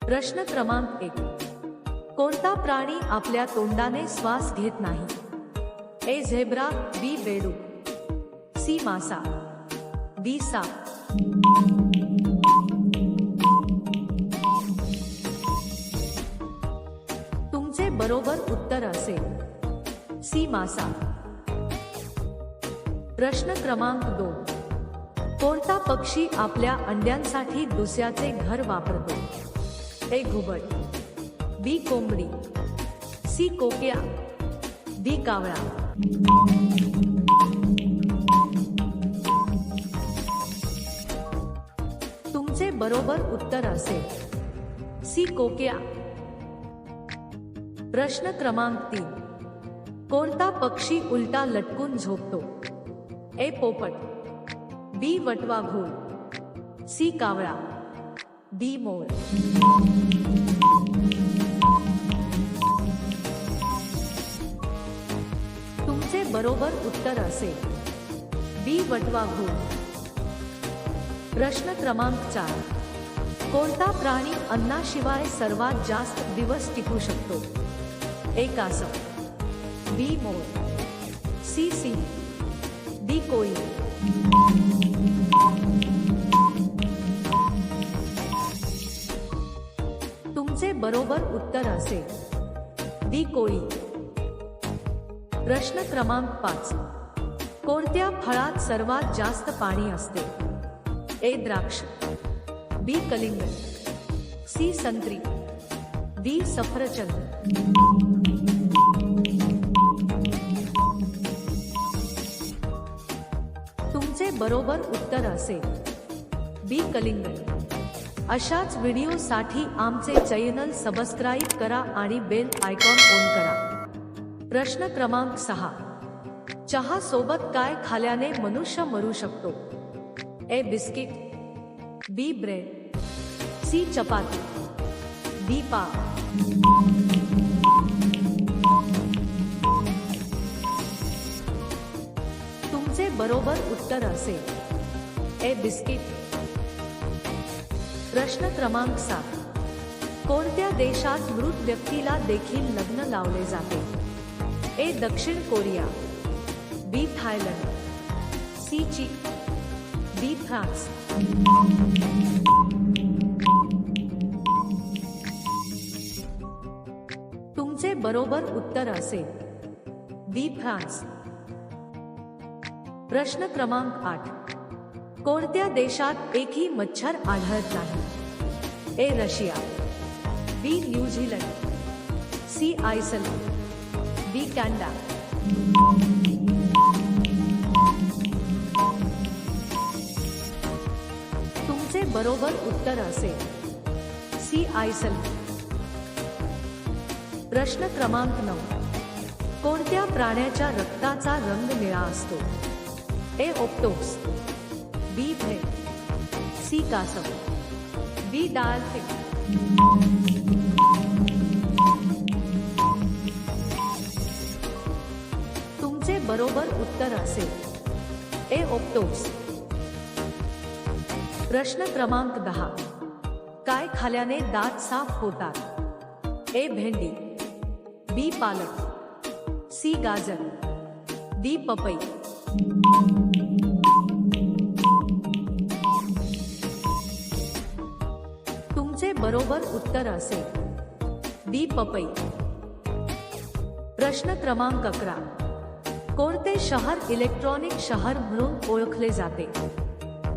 प्रश्न क्रमांक 1. कोणता प्राणी आपल्या तोंडाने श्वास घेत नाही? ए झेब्रा, बी बेडूक, सी मासा, डी साप. तुमचे बरोबर उत्तर असेल सी मासा. प्रश्न क्रमांक 2. कोणता पक्षी आपल्या अंड्यांसाठी दुसऱ्याचे घर वापरतो? ए घुबड, बी कोंबडी, सी कोकिळा, डी कावळा. तुमचे बरोबर उत्तर असेल सी कोकिळा. प्रश्न क्रमांक 3. कोणता पक्षी उलटा लटकून झोपतो? ए पोपट, बी वटवा घोळ, सी कावळा, डी मोर. तुमचे बरोबर उत्तर असेल बी वटवा घोळ. प्रश्न क्रमांक 4. कोणता प्राणी अन्नाशिवाय सर्वात जास्त दिवस टिकू शकतो? ए कासव, be more, C Singh, D कोळी. तुमचे बरोबर उत्तर असेल डी कोळी. प्रश्न क्रमांक 5. कोणत्या फळात सर्वात जास्त पाणी असते? ए द्राक्ष, बी कलिंगड, सी संत्री, डी सफरचंद. तुमचे बरोबर उत्तर असेल बी कलिंगड. अशाच व्हिडिओसाठी आमचे चॅनल सबस्क्राईब करा आणि बेल आयकॉन ऑन करा. प्रश्न क्रमांक 6. चहा सोबत काय खाल्याने मनुष्य मरू शकतो? ए बिस्किट, बी ब्रेड, सी चपाती, डी पाव. तुमचे बरोबर उत्तर असेल ए बिस्किट. प्रश्न क्रमांक 7. कोणत्या देशात मृत व्यक्तीला देखील लग्न लावले जाते? ए दक्षिण कोरिया, बी थायलंड, सी चीन, डी फ्रान्स. तुमचे बरोबर उत्तर असेल डी फ्रान्स. प्रश्न क्रमांक 8. कोणत्या देशात एकही मच्छर आढळत नाही? A Russia, B New Zealand, C Iceland, D Canada. तुमचे बरोबर उत्तर असेल सी आयसलंड. प्रश्न क्रमांक 9. कोणत्या प्राण्याच्या रक्ताचा रंग निळा असतो? ए ऑक्टोपस, बी व्हेल, सी कासव, डी डॉल्फिन. तुमचे बरोबर उत्तर असेल ए ऑक्टोपस. प्रश्न क्रमांक 10. काय खाल्याने दात साफ होतात? ए भेंडी, बी पालक, सी गाजर, डी पपई. तुमचे बरोबर उत्तर असेल डी पपई. प्रश्न क्रमांक 11. कोणते शहर इलेक्ट्रॉनिक शहर म्हणून ओळखले जाते?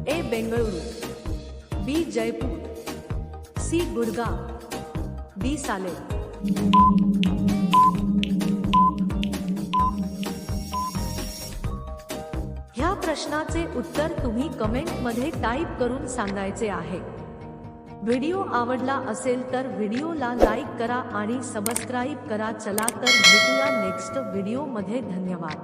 ए बेंगळुरू, बी जयपूर, सी गुडगाव, डी सालेम. ह्या प्रश्नाचे उत्तर तुम्ही कमेंटमध्ये टाईप करून सांगायचे आहे. व्हिडिओ आवडला असेल तर व्हिडिओला लाईक करा आणि सबस्क्राईब करा. चला तर भेटूया नेक्स्ट व्हिडिओमध्ये. धन्यवाद.